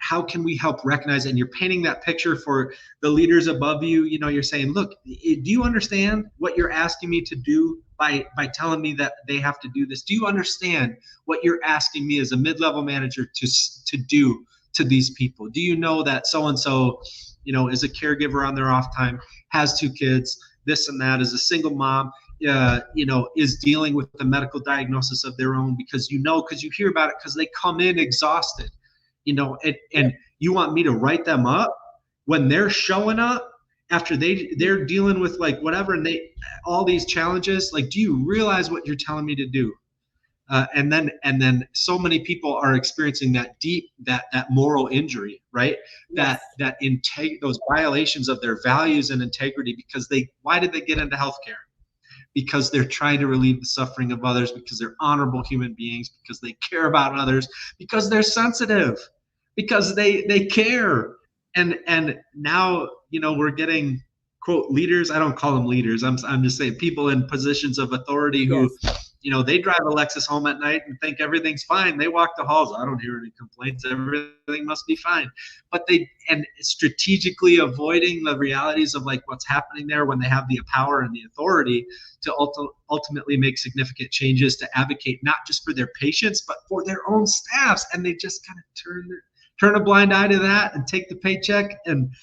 [SPEAKER 2] how can we help recognize? And you're painting that picture for the leaders above you. You're saying, look, do you understand what you're asking me to do by telling me that they have to do this? Do you understand what you're asking me as a mid-level manager to do to these people? Do you know that so and so, is a caregiver on their off time, has 2 kids, this and that, is a single mom, is dealing with the medical diagnosis of their own, because you hear about it, because they come in exhausted, and you want me to write them up when they're showing up after they're dealing with like whatever, and all these challenges. Like, do you realize what you're telling me to do? And then so many people are experiencing that moral injury, right? that
[SPEAKER 1] Yes.
[SPEAKER 2] that those violations of their values and integrity, because why did they get into healthcare? Because they're trying to relieve the suffering of others, because they're honorable human beings, because they care about others, because they're sensitive, because they care. And now, we're getting, quote, leaders. I don't call them leaders. I'm just saying people in positions of authority who,
[SPEAKER 1] Yes.
[SPEAKER 2] they drive a Lexus home at night and think everything's fine. They walk the halls, I don't hear any complaints, everything must be fine. But and strategically avoiding the realities of like what's happening there, when they have the power and the authority to ultimately make significant changes, to advocate not just for their patients but for their own staffs. And they just kind of turn a blind eye to that and take the paycheck. And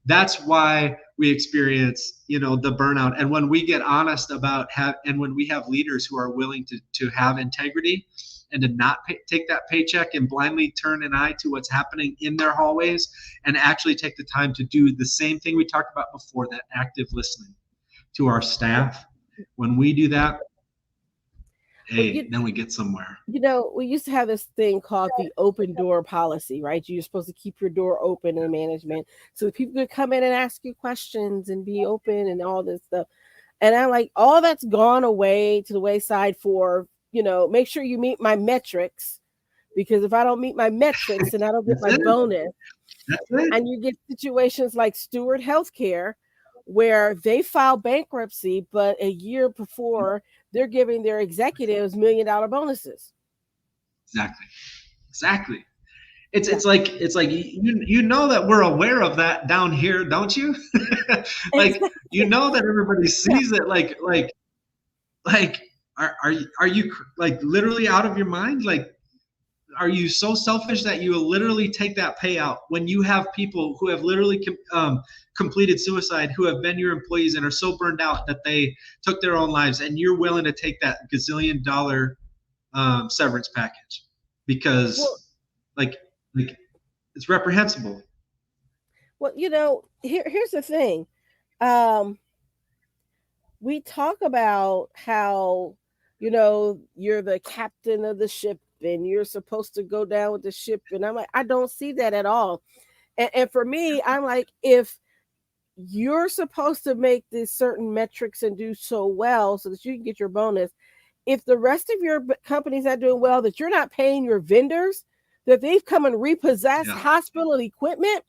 [SPEAKER 2] that's why we experience, the burnout. And when we get honest about and when we have leaders who are willing to have integrity and to not take that paycheck and blindly turn an eye to what's happening in their hallways, and actually take the time to do the same thing we talked about before, that active listening to our staff. When we do that,
[SPEAKER 1] Well,
[SPEAKER 2] hey, then we get somewhere.
[SPEAKER 1] we used to have this thing called the open door policy, right? You're supposed to keep your door open in management so that people could come in and ask you questions and be open and all this stuff. And I'm like, all that's gone away to the wayside for, make sure you meet my metrics, because if I don't meet my metrics, then I don't get
[SPEAKER 2] That's
[SPEAKER 1] my
[SPEAKER 2] it.
[SPEAKER 1] bonus.
[SPEAKER 2] That's it.
[SPEAKER 1] And you get situations like Steward Healthcare, where they file bankruptcy, but a year before they're giving their executives $1 million bonuses.
[SPEAKER 2] Exactly. Exactly. It's
[SPEAKER 1] Exactly.
[SPEAKER 2] like you know that we're aware of that down here, don't you? Like, you
[SPEAKER 1] Exactly.
[SPEAKER 2] know that everybody
[SPEAKER 1] Yeah.
[SPEAKER 2] sees it. Like, are you like literally out of your mind? Like, are you so selfish that you will literally take that payout when you have people who have literally completed suicide, who have been your employees and are so burned out that they took their own lives, and you're willing to take that gazillion-dollar severance package
[SPEAKER 1] Well,
[SPEAKER 2] because, like, like it's reprehensible.
[SPEAKER 1] here's the thing. Um, we talk about how, you're the captain of the ship and you're supposed to go down with the ship. And I'm like, I don't see that at all. And for me, I'm like, if you're supposed to make these certain metrics and do so well so that you can get your bonus, if the rest of your company's not doing well, that you're not paying your vendors, that they've come and repossessed
[SPEAKER 2] Yeah.
[SPEAKER 1] hospital equipment,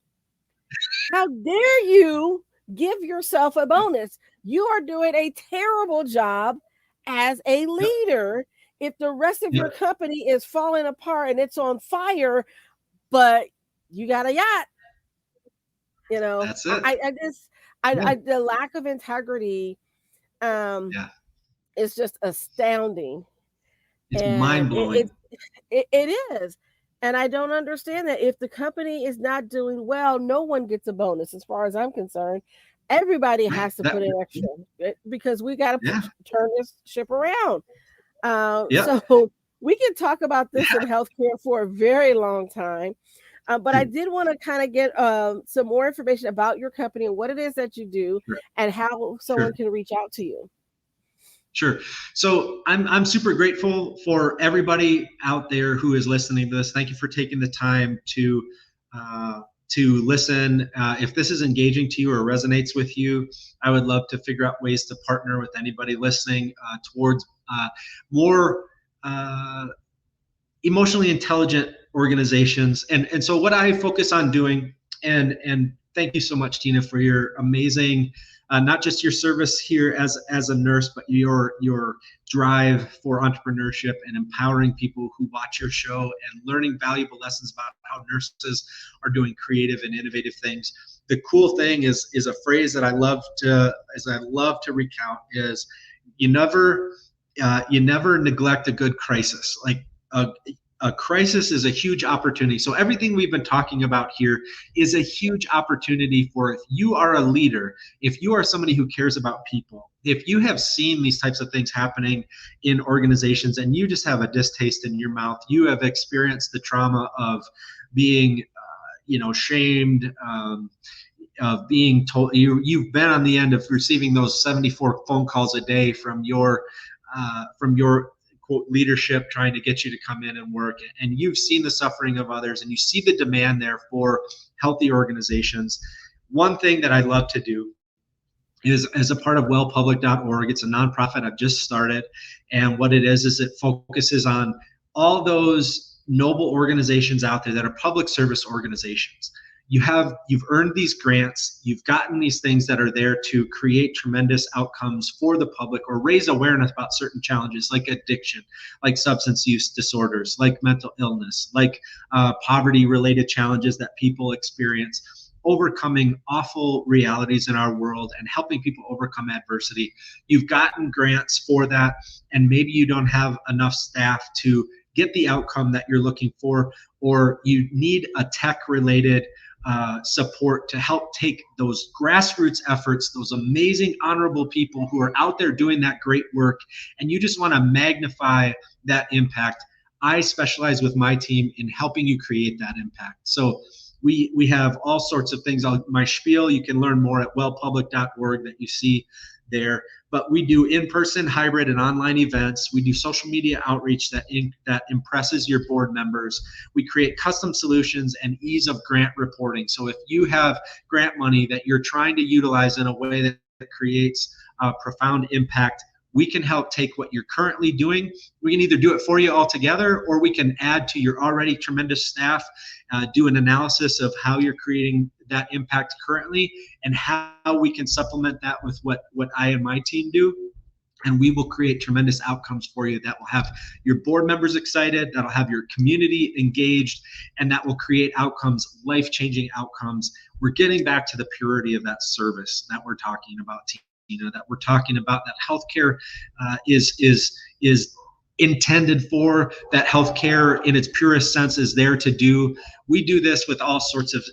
[SPEAKER 1] how dare you give yourself a bonus? You are doing a terrible job as a
[SPEAKER 2] Yep.
[SPEAKER 1] leader if the rest of your
[SPEAKER 2] Yep.
[SPEAKER 1] company is falling apart and it's on fire, but you got a yacht.
[SPEAKER 2] That's it.
[SPEAKER 1] I just
[SPEAKER 2] Yeah.
[SPEAKER 1] the lack of integrity um
[SPEAKER 2] Yeah.
[SPEAKER 1] is just astounding.
[SPEAKER 2] It's
[SPEAKER 1] And
[SPEAKER 2] mind blowing.
[SPEAKER 1] it is. And I don't understand that. If the company is not doing well, no one gets a bonus as far as I'm concerned. Everybody
[SPEAKER 2] Right.
[SPEAKER 1] has to put in extra because we got to
[SPEAKER 2] Yeah.
[SPEAKER 1] turn this ship around.
[SPEAKER 2] Yep.
[SPEAKER 1] So we can talk about this in
[SPEAKER 2] Yeah.
[SPEAKER 1] healthcare for a very long time. But I did want to kind of get some more information about your company and what it is that you do
[SPEAKER 2] Sure.
[SPEAKER 1] and how someone
[SPEAKER 2] Sure.
[SPEAKER 1] can reach out to you.
[SPEAKER 2] Sure. So I'm super grateful for everybody out there who is listening to this. Thank you for taking the time uh, to listen. If this is engaging to you or resonates with you, I would love to figure out ways to partner with anybody listening towards more emotionally intelligent organizations. And so what I focus on doing, and thank you so much, Tina, for your amazing, not just your service here as a nurse, but your drive for entrepreneurship and empowering people who watch your show and learning valuable lessons about how nurses are doing creative and innovative things. The cool thing is a phrase that I love to recount is you never neglect a good crisis. Like a crisis is a huge opportunity. So everything we've been talking about here is a huge opportunity for, if you are a leader, if you are somebody who cares about people, if you have seen these types of things happening in organizations and you just have a distaste in your mouth, you have experienced the trauma of being, shamed, of being told, you've been on the end of receiving those 74 phone calls a day from your quote leadership trying to get you to come in and work, and you've seen the suffering of others and you see the demand there for healthy organizations. One thing that I love to do is, as a part of wellpublic.org, it's a nonprofit I've just started, and what it is it focuses on all those noble organizations out there that are public service organizations. You've earned these grants, you've gotten these things that are there to create tremendous outcomes for the public or raise awareness about certain challenges like addiction, like substance use disorders, like mental illness, like poverty related challenges that people experience, overcoming awful realities in our world and helping people overcome adversity. You've gotten grants for that, and maybe you don't have enough staff to get the outcome that you're looking for, or you need a tech related support to help take those grassroots efforts, those amazing, honorable people who are out there doing that great work, and you just want to magnify that impact. I specialize with my team in helping you create that impact. So we have all sorts of things. My spiel, you can learn more at wellpublic.org that you see there. But we do in-person, hybrid, and online events. We do social media outreach that impresses your board members. We create custom solutions and ease of grant reporting. So if you have grant money that you're trying to utilize in a way that creates a profound impact, we can help take what you're currently doing. We can either do it for you altogether, or we can add to your already tremendous staff, do an analysis of how you're creating that impact currently and how we can supplement that with what I and my team do. And we will create tremendous outcomes for you that will have your board members excited, that'll have your community engaged, and that will create outcomes, life-changing outcomes. We're getting back to the purity of that service that we're talking about, Tina, that we're talking about, that healthcare is intended for, that healthcare in its purest sense is there to do. We do this with all sorts of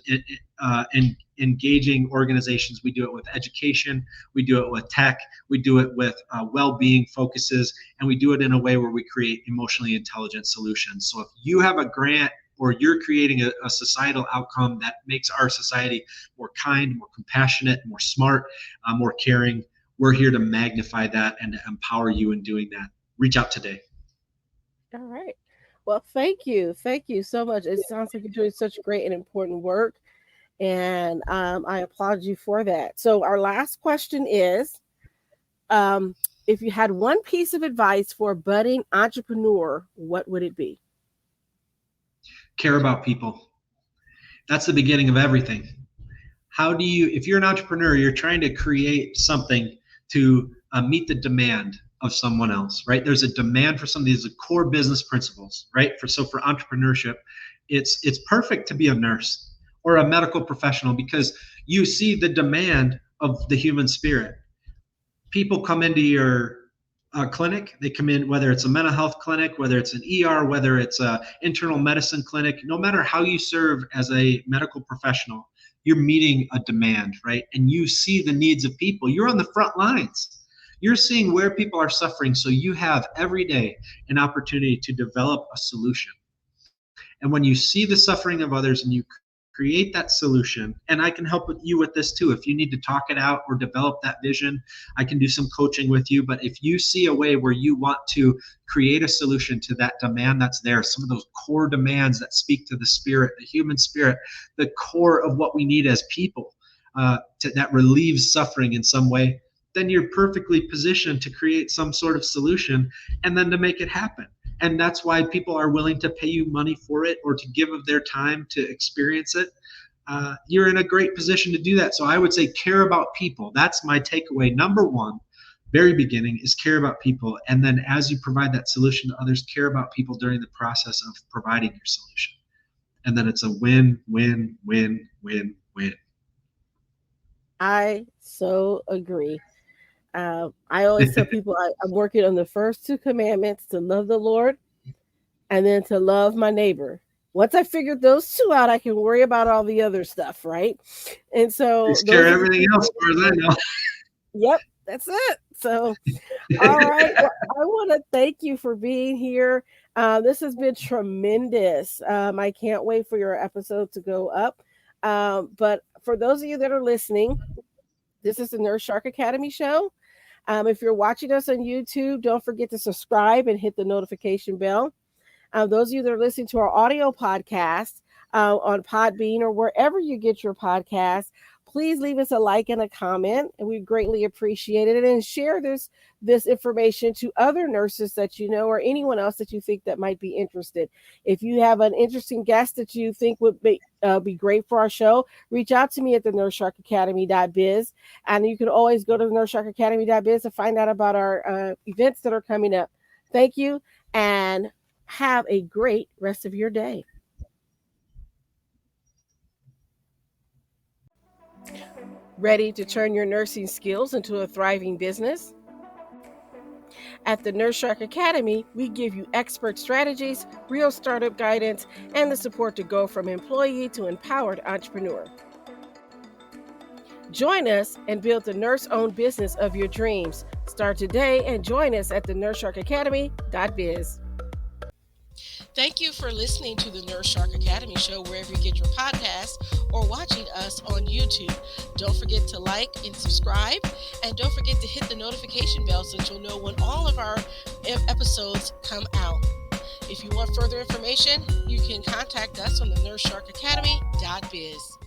[SPEAKER 2] engaging organizations. We do it with education, we do it with tech, we do it with well-being focuses, and we do it in a way where we create emotionally intelligent solutions. So if you have a grant or you're creating a societal outcome that makes our society more kind, more compassionate, more smart, more caring, we're here to magnify that and to empower you in doing that. Reach out today.
[SPEAKER 1] All right. Well, thank you. Thank you so much. It sounds like you're doing such great and important work. And I applaud you for that. So our last question is, if you had one piece of advice for a budding entrepreneur, what would it be?
[SPEAKER 2] Care about people. That's the beginning of everything. How do you, if you're an entrepreneur, you're trying to create something to meet the demand of someone else, right? There's a demand for some of these core business principles, right? For entrepreneurship, it's perfect to be a nurse or a medical professional because you see the demand of the human spirit. People come into your clinic, they come in, whether it's a mental health clinic, whether it's an ER, whether it's an internal medicine clinic, no matter how you serve as a medical professional, you're meeting a demand, right? And you see the needs of people. You're on the front lines. You're seeing where people are suffering. So you have every day an opportunity to develop a solution. And when you see the suffering of others and you create that solution, and I can help you with this too. If you need to talk it out or develop that vision, I can do some coaching with you. But if you see a way where you want to create a solution to that demand that's there, some of those core demands that speak to the spirit, the human spirit, the core of what we need as people, that relieves suffering in some way, then you're perfectly positioned to create some sort of solution and then to make it happen. And that's why people are willing to pay you money for it or to give of their time to experience it. You're in a great position to do that. So I would say care about people. That's my takeaway. Number one, very beginning, is care about people. And then as you provide that solution to others, care about people during the process of providing your solution. And then it's a win, win, win, win, win.
[SPEAKER 1] I so agree. I always tell people I'm working on the first two commandments, to love the Lord and then to love my neighbor. Once I figured those two out, I can worry about all the other stuff, right? And so
[SPEAKER 2] Please care everything else as far as I know.
[SPEAKER 1] Yep, that's it. So, all right. Well, I want to thank you for being here. This has been tremendous. I can't wait for your episode to go up. But for those of you that are listening, this is the Nurse Shark Academy show. If you're watching us on YouTube, don't forget to subscribe and hit the notification bell. Those of you that are listening to our audio podcast on Podbean or wherever you get your podcast, please leave us a like and a comment, and we greatly appreciate it. And share this information to other nurses that you know or anyone else that you think that might be interested. If you have an interesting guest that you think would be great for our show, reach out to me at the nursesharkacademy.biz. And you can always go to the nursesharkacademy.biz to find out about our events that are coming up. Thank you, and have a great rest of your day. Ready to turn your nursing skills into a thriving business? At the Nurse Shark Academy, we give you expert strategies, real startup guidance, and the support to go from employee to empowered entrepreneur. Join us and build the nurse-owned business of your dreams. Start today and join us at the nursesharkacademy.biz. Thank you for listening to the Nurse Shark Academy show wherever you get your podcasts or watching us on YouTube. Don't forget to like and subscribe, and don't forget to hit the notification bell so that you'll know when all of our episodes come out. If you want further information, you can contact us on the nursesharkacademy.biz.